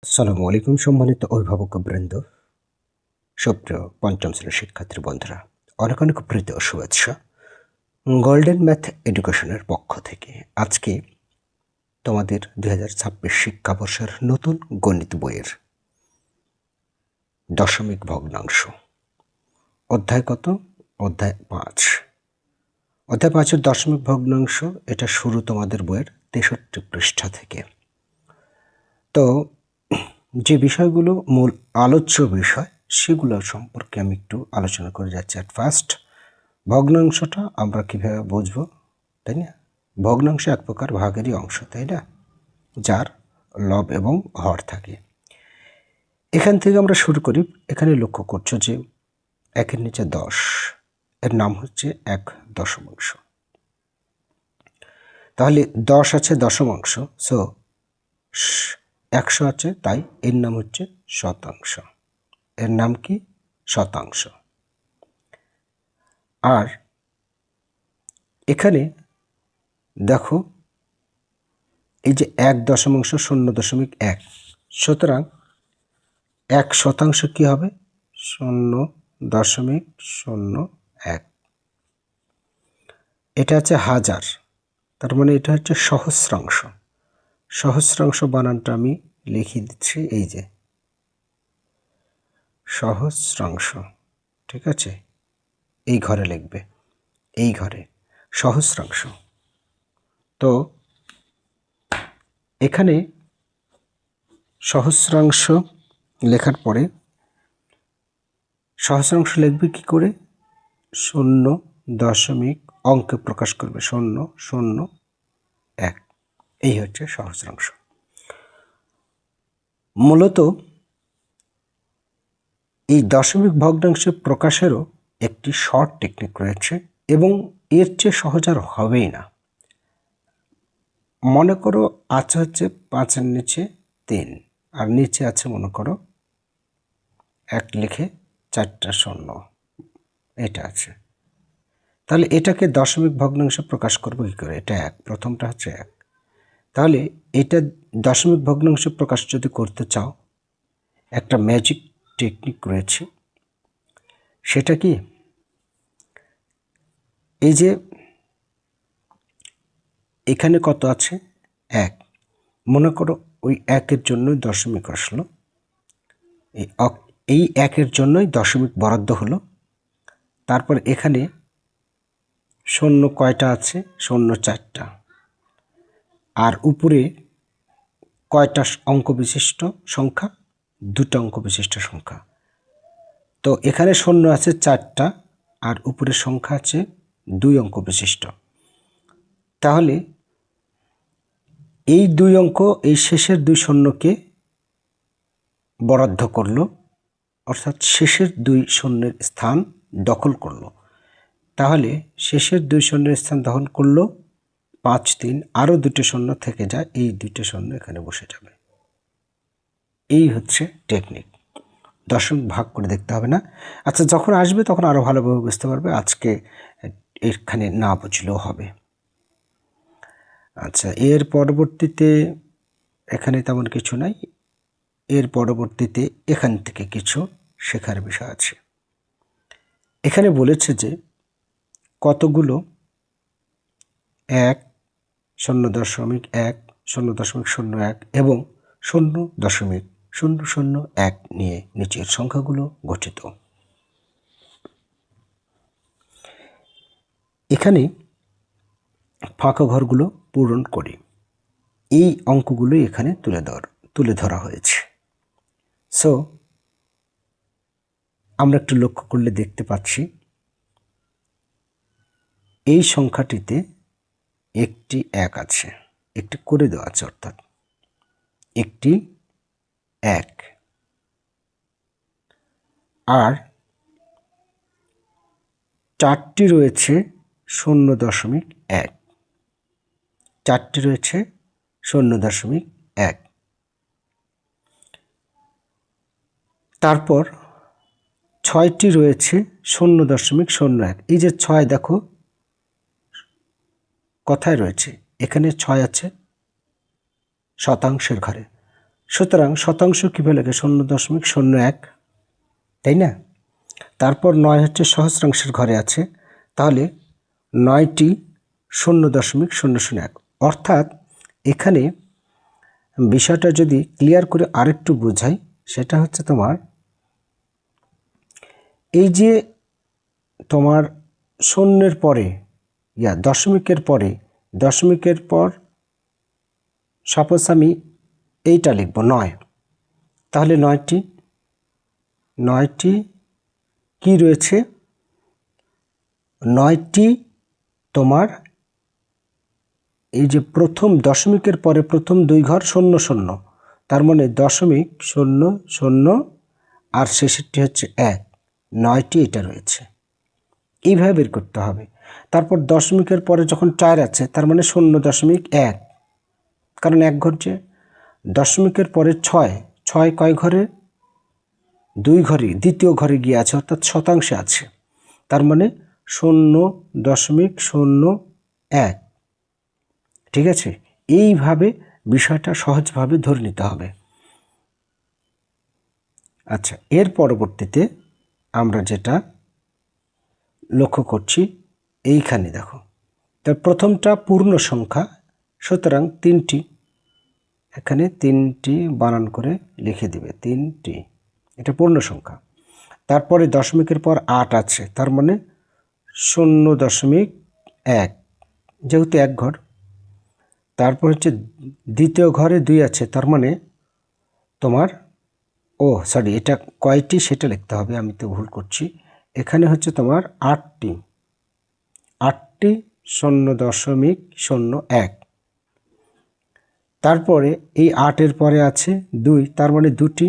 আসসালামু আলাইকুম সম্মানিত অভিভাবকবৃন্দ, সুপ্রিয় পঞ্চম শ্রেণীর শিক্ষার্থী বন্ধুরা, অনেক অনেক প্রীতি ও শুভেচ্ছা গোল্ডেন ম্যাথ এডুকেশনের পক্ষ থেকে। আজকে তোমাদের 2026 শিক্ষাবর্ষের নতুন গণিত বইয়ের দশমিক ভগ্নাংশ অধ্যায় কত? অধ্যায় 5। অধ্যায় 5-এর দশমিক ভগ্নাংশ, এটা শুরু তোমাদের বইয়ের 63 পৃষ্ঠা থেকে। তো যে বিষয়গুলো মূল আলোচ্য বিষয় সেগুলো সম্পর্কে আমি একটু আলোচনা করে যাচ্ছি। অ্যাট ফার্স্ট, ভগ্নাংশটা আমরা কিভাবে বুঝবো, তাই না? ভগ্নাংশ এক প্রকার ভাগেরই অংশ, তাই না, যার লব এবং হর থাকে। এখান থেকে আমরা শুরু করি। এখানে লক্ষ্য করছো যে একের নিচে 10, এর নাম হচ্ছে এক দশমাংশ। তাহলে 10 আছে দশমাংশ, সো 100 আছে, তাই এর নাম হচ্ছে শতাংশ। এর নাম কি? শতাংশ। আর এখানে দেখো, এই যে 1.0.1, সুতরাং 1 শতাংশ কি হবে? 0.01। এটা হচ্ছে হাজার, তার মানে এটা হচ্ছে সহস্রাংশ। সহস্রাংশ বানানটা আমি লিখে দিচ্ছি, এই যে সহস্রাংশ, ঠিক আছে? এই ঘরে লিখবে, এই ঘরে সহস্রাংশ। তো এখানে সহস্রাংশ লেখার পরে সহস্রাংশ লিখবে কি করে? 0 অঙ্কে প্রকাশ করবে, 0.01। এই হচ্ছে সহস্রাংশ। মূলত এই দশমিক ভগ্নাংশ প্রকাশেরও একটি শর্ট টেকনিক রয়েছে এবং এর চেয়ে সহজ আর হবেই না। মনে করো আছে হচ্ছে 5-এর নিচে 3, আর নিচে আছে মনে করো 1 লিখে 4টা শূন্য, এটা আছে। তাহলে এটাকে দশমিক ভগ্নাংশে প্রকাশ করবো কী করে? এটা 1, প্রথমটা হচ্ছে 1। তাহলে এটা দশমিক ভগ্নাংশে প্রকাশ যদি করতে চাও, একটা ম্যাজিক টেকনিক রয়েছে। সেটা কি? এই যে এখানে কত আছে? 1। মনে করো ওই 1-এর জন্যই দশমিক আসলো, এই 1-এর জন্যই দশমিক বরাদ্দ হলো। তারপর এখানে শূন্য কয়টা আছে? 4টা। আর উপরে কয়টা অঙ্ক বিশিষ্ট সংখ্যা? 2টা অঙ্ক বিশিষ্ট সংখ্যা। তো এখানে শূন্য আছে 4টা, আর উপরে সংখ্যা আছে 2 অঙ্ক বিশিষ্ট। তাহলে এই 2 অঙ্ক এই শেষের 2 শূন্যকে বরাদ্দ করলো, অর্থাৎ শেষের 2 শূন্যের স্থান দখল করলো। তাহলে শেষের 2 শূন্যের স্থান দখল করলো 5, 3, আরও 2টা শূন্য থেকে যায়, এই 2টা শূন্য এখানে বসে যাবে। এই হচ্ছে টেকনিক। দশমিক ভাগ করে দেখতে হবে না। আচ্ছা, যখন আসবে তখন আরও ভালোভাবে বুঝতে পারবে, আজকে এখানে না বুঝলেও হবে। আচ্ছা, এর পরবর্তীতে এখানে তেমন কিছু নাই। এর পরবর্তীতে এখান থেকে কিছু শেখার বিষয় আছে। এখানে বলেছে যে কতগুলো 1, 0.1, 0.01 এবং 0.001 নিয়ে নিচের সংখ্যাগুলো গঠিত। এখানে ফাঁকা ঘরগুলো পূরণ করি। এই অঙ্কগুলো এখানে তুলে ধরা হয়েছে। সো আমরা একটু লক্ষ্য করলে দেখতে পাচ্ছি এই সংখ্যাটিতে একটি 1 আছে, একটি করে দেওয়া আছে, অর্থাৎ একটি 1। আর 4টি রয়েছে 0.1, 4টি রয়েছে 0.1। তারপর 6টি রয়েছে 0.01। এই যে 6, দেখো কথায় রয়েছে, এখানে 6 আছে শতাংশের ঘরে। সুতরাং শতাংশ কীভাবে লেখে? 0.01, তাই না? তারপর 9 হচ্ছে সহস্রাংশের ঘরে আছে, তাহলে 9টি 0.001। অর্থাৎ এখানে বিষয়টা যদি ক্লিয়ার করে আরেকটু বোঝাই, সেটা হচ্ছে তোমার এই যে তোমার শূন্যের পরে দশমিকের পর সাপোজ আমি এইটা লিখব 9, তাহলে 9টি কি রয়েছে? 9টি তোমার এই যে প্রথম দশমিকের পরে প্রথম 2 ঘর 0, তার মানে 0.00 আর শেষেরটি হচ্ছে 1, 9টি এটা রয়েছে। এইভাবে বের করতে হবে। তারপর দশমিকের পরে যখন 4 আছে, তার মানে 0.1, কারণ 1 ঘরছে। দশমিকের পরে 6 কয় ঘরে? 2 ঘরে, দ্বিতীয় ঘরে গিয়ে আছে, অর্থাৎ শতাংশে আছে, তার মানে 0.01। ঠিক আছে, এইভাবে বিষয়টা সহজভাবে ধরে নিতে হবে। আচ্ছা, এর পরবর্তীতে আমরা যেটা লক্ষ্য করছি, এইখানে দেখো, তার প্রথমটা পূর্ণ সংখ্যা, সুতরাং 3টি, এখানে 3টি বানান করে লিখে দিবে, 3টি, এটা পূর্ণ সংখ্যা। তারপরে দশমিকের পর 8 আছে, তার মানে 0.1, যেহেতু 1 ঘর। তারপর হচ্ছে দ্বিতীয় ঘরে 2 আছে, তার মানে তোমার এটা কয়টি সেটা লিখতে হবে, আমি তো ভুল করছি। এখানে হচ্ছে তোমার 8টি 0.01। তারপরে এই 8-এর পরে আছে 2, তার মানে 2টি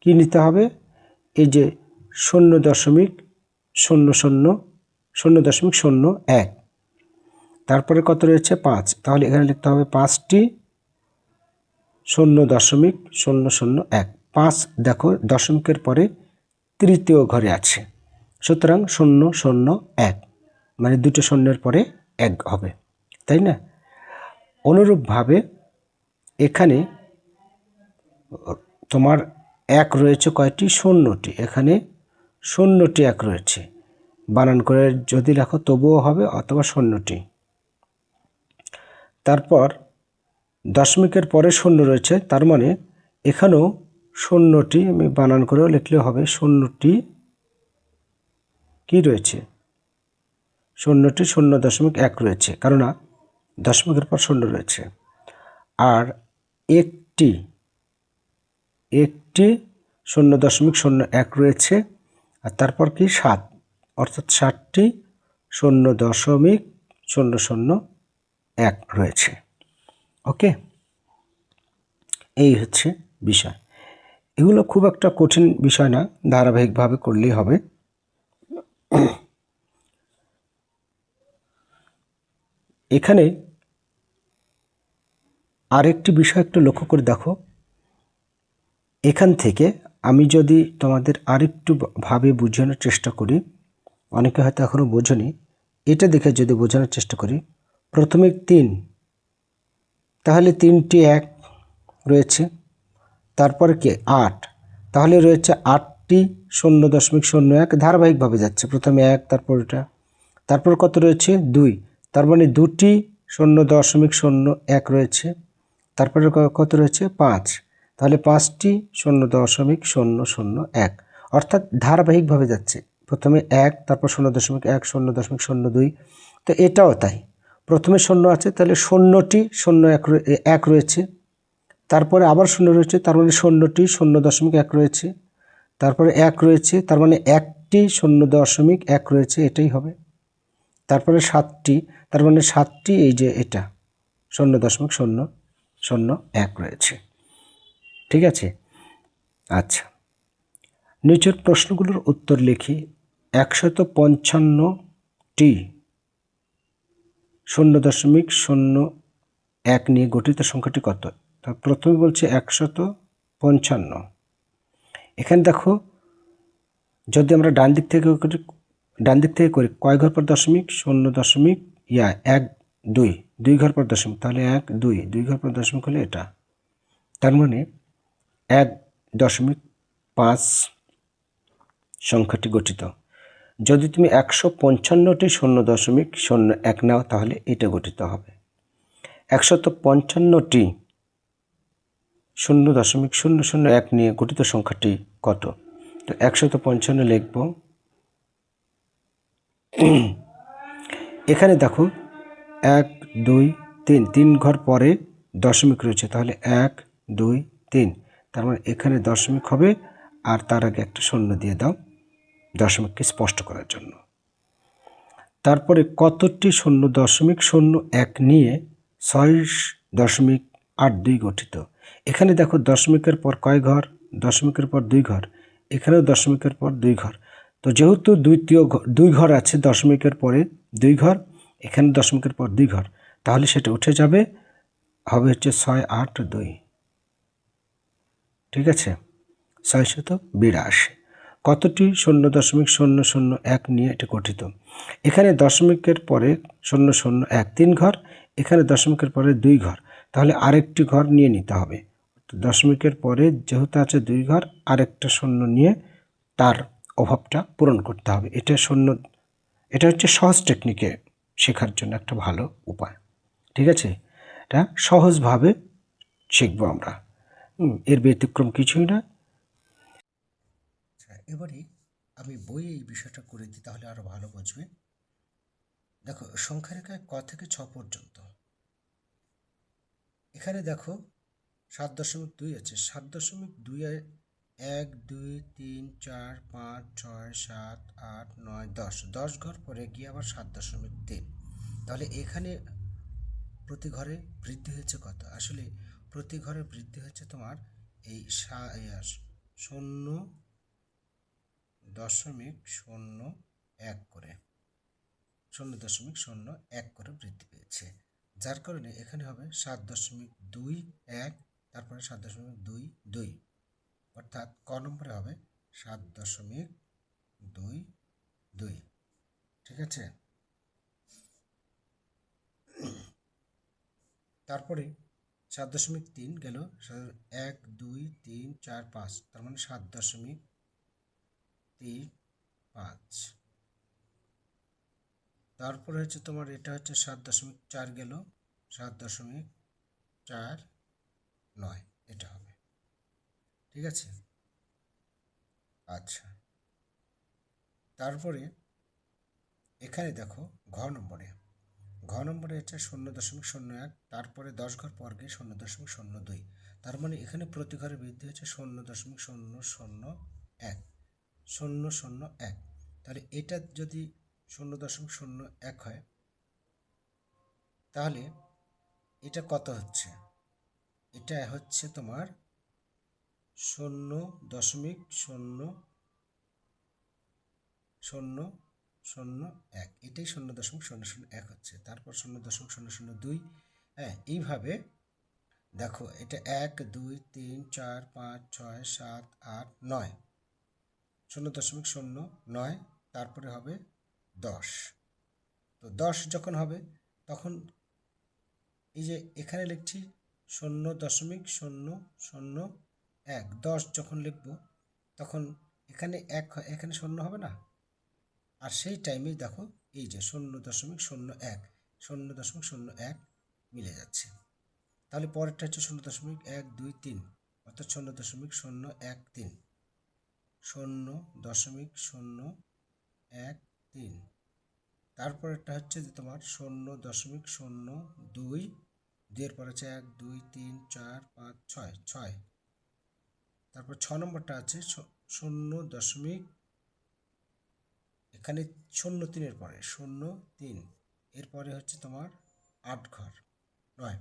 কি নিতে হবে? এই যে 0.01। তারপরে কত রয়েছে? 5, তাহলে এখানে লিখতে হবে 5টি 0.001। 5 দেখো দশমিকের পরে তৃতীয় ঘরে আছে, সুতরাং 0.01, মানে 2টো শূন্যের পরে 1 হবে, তাই না? অনুরূপভাবে এখানে তোমার 1 রয়েছে কয়টি? 0টি। এখানে 0টি 1 রয়েছে, বানান করে যদি লেখো তবুও হবে, অথবা 0টি। তারপর দশমিকের পরে 0 রয়েছে, তার মানে এখানেও 0টি, আমি বানান করেও লিখলেও হবে, 0টি কি রয়েছে? 0টি 0.1 রয়েছে, কারণ দশমিকের পর 0 রয়েছে। আর একটি 0.01 রয়েছে, আর তারপর কি 7, অর্থাৎ 7টি 0.001 রয়েছে। ওকে, এই হচ্ছে বিষয়। এগুলো খুব একটা কঠিন বিষয় না, ধারাবাহিকভাবে করলেই হবে। এখানে আরেকটি বিষয় একটু লক্ষ্য করে দেখো, এখান থেকে আমি যদি তোমাদের আরেকটু ভাবে বোঝানোর চেষ্টা করি, অনেকে হয়তো এখনও বোঝেনি, এটা দেখে যদি বোঝানোর চেষ্টা করি, প্রথমে 3, তাহলে 3টি 1 রয়েছে। তারপরে কি 8, তাহলে রয়েছে 8টি 0.01, ধারাবাহিকভাবে যাচ্ছে, প্রথমে 1, তারপর এটা, তারপর কত রয়েছে? 2, তার মানে 2টি 0.01 রয়েছে। তারপরে কত রয়েছে? 5, তাহলে 5টি 0.001, অর্থাৎ ধারাবাহিকভাবে যাচ্ছে, প্রথমে 1, তারপর 0.1, 0.02। তো এটাও তাই, প্রথমে 0 আছে, তাহলে 0টি 0.1 রয়েছে, তারপরে আবার 0 রয়েছে, তার মানে 0টি 0.1 রয়েছে, তারপরে 1 রয়েছে, তার মানে 1টি 0.1 রয়েছে, এটাই হবে। তারপরে 7টি, তার মানে 7টি এই যে এটা 0.001 রয়েছে। ঠিক আছে, আচ্ছা, নিচের প্রশ্নগুলোর উত্তর লিখি। 155টি 0.01 নিয়ে গঠিত সংখ্যাটি কত? তা প্রথমে বলছে 155। এখানে দেখো, যদি আমরা ডান দিক থেকে করি, কয় ঘর পর দশমিক? 0.1, 2, 2 ঘর পর দশমিক, তাহলে 1 2, 2 ঘর পর দশমিক হলে এটা, তার মানে 1.5 সংখ্যাটি গঠিত। যদি তুমি 155টি 0.01 নাও তাহলে এটা গঠিত হবে। 155টি 0.001 নিয়ে গঠিত সংখ্যাটি কত? তো 155 লিখব। এখানে দেখো 1 2 3, 3 ঘর পরে দশমিক রয়েছে, তাহলে 1 2 3, তার মানে এখানে দশমিক হবে, আর তার আগে একটা শূন্য দিয়ে দাও দশমিককে স্পষ্ট করার জন্য। তারপরে কতটি 0.01 নিয়ে 6.82 গঠিত? এখানে দেখো দশমিকের পর কয় ঘর? দশমিকের পর 2 ঘর, এখানেও দশমিকের পর 2 ঘর। তো যেহেতু 2 ঘর আছে, দশমিকের পরে 2 ঘর, এখানে দশমিকের পর 2 ঘর, তাহলে সেটা উঠে যাবে, হবে হচ্ছে 682। ঠিক আছে, 682। কতটি 0.001 নিয়ে এটা গঠিত? এখানে দশমিকের পরে 0.01 3 ঘর, এখানে দশমিকের পরে 2 ঘর, তাহলে আরেকটি ঘর নিয়ে নিতে হবে। দশমিকের পরে যেহেতু আছে 2 ঘর, আরেকটা শূন্য নিয়ে তার অভাবটা পূরণ করতে হবে। এটা হচ্ছে সহজ টেকনিকে শেখার জন্য একটা ভালো উপায়। ঠিক আছে, এটা সহজভাবে শিখবো আমরা, এর ব্যতিক্রম কিছুই না। এবারে আমি বইয়ে এই বিষয়টা করে দিই, তাহলে আরো ভালো বুঝবে। দেখো সংখ্যা রেখায় ক থেকে 6 পর্যন্ত, এখানে দেখো 7.2 আছে। 7.2 1 2 3 4 5 6 7 8 9 10, 10 ঘর পরে গিয়ে আবার 7.3, তাহলে এখানে প্রতি ঘরে বৃদ্ধি হয়েছে কত? আসলে প্রতি ঘরে বৃদ্ধি হচ্ছে তোমার এই 0.01 করে, 0.01 করে বৃদ্ধি পেয়েছে, যার কারণে এখানে হবে 7.21, তারপরে 7.22, অর্থাৎ ক নম্বরে হবে 7.22। ঠিক আছে, তারপরে 7.3 গেল, 1 2 3 4 5, তার মানে 7.35। তারপরে হচ্ছে তোমার এটা হচ্ছে 7.4 গেল, 7.49, এটা হবে। ঠিক আছে, আচ্ছা। তারপরে এখানে দেখো ঘ নম্বরে হচ্ছে 0.01, তারপরে 10 ঘর পর গিয়ে 0.02, তার মানে এখানে প্রতি ঘরে বৃদ্ধি হচ্ছে 0.001, 0.01। তাহলে এটা যদি 0.01 হয়, তাহলে এটা কত হচ্ছে? এটা হচ্ছে তোমার 0.001, এটাই 0.001 হচ্ছে। তারপর 0.002, হ্যাঁ, এইভাবে দেখো এটা 1 2 3 4 5 6 7 8 9, 0.09, তারপরে হবে 10। তো 10 যখন হবে তখন এই যে এখানে লিখছি 0.001, 10 যখন লিখব তখন এখানে 1, এখানে 0 হবে না, আর সেই টাইমেই দেখো এই যে 0.01 মিলে যাচ্ছে। তাহলে পরেরটা হচ্ছে 0.123, অর্থাৎ 0.013, 0.013। তারপরেরটা হচ্ছে যে তোমার 0.02, 2 এর পর আছে 1 2 3 4 5 6 6, তারপর 6 নম্বরটা আছে 0. এখানে 0.3 পরে 0.3, এরপরে হচ্ছে তোমার 8 ঘর 9,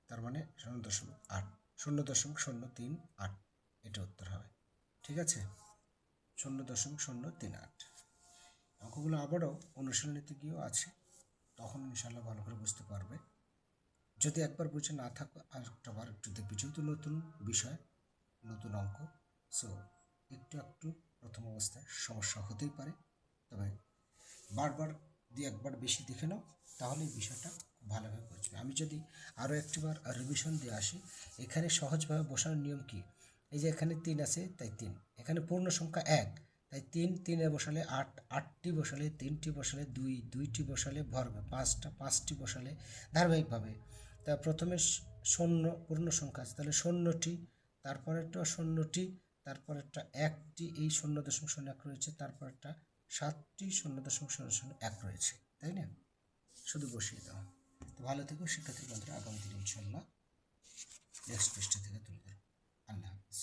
তার মানে 0.8, 0.038, এটা উত্তর হবে। ঠিক আছে, 0.038। অঙ্কগুলো আবারও অনুশীলনীতে গিয়েও আছে, তখন ইনশাল্লাহ ভালো করে বুঝতে পারবে। যদি একবার বুঝে না থাকো আর একটু দেখবে, যেহেতু নতুন বিষয়, নতুন অঙ্ক, সো একটু প্রথম অবস্থায় সমস্যা হতেই পারে, তবে বারবার একবার বেশি দেখে নাও, তাহলে এই বিষয়টা ভালোভাবে বুঝবে। আমি যদি আরও একটিবার রিভিশন দিয়ে আসি, এখানে সহজভাবে বসানোর নিয়ম কি, এই যে এখানে 3 আছে তাই 3, এখানে পূর্ণ সংখ্যা 1 তাই 3, 3-এ বসালে 8, 8টি বসালে 3টি বসালে 2, 2টি বসালে ভরবে 5টা, 5টি বসালে ধারাবাহিকভাবে। তা প্রথমে শূন্য পূর্ণ সংখ্যা আছে, তাহলে 0টি, তারপরেরটা 0টি, তারপরেরটা 1টি, এই 0.01 রয়েছে, তারপরেরটা 7টি 0.001 রয়েছে, তাই না? শুধু বসিয়ে দাও। তো ভালো থেকো শিক্ষার্থী বন্ধুরা, আগামী দিনে ইনশাল্লাহ নেক্সট পৃষ্ঠা থেকে তুলে ধরো। আল্লাহ হাফিজ।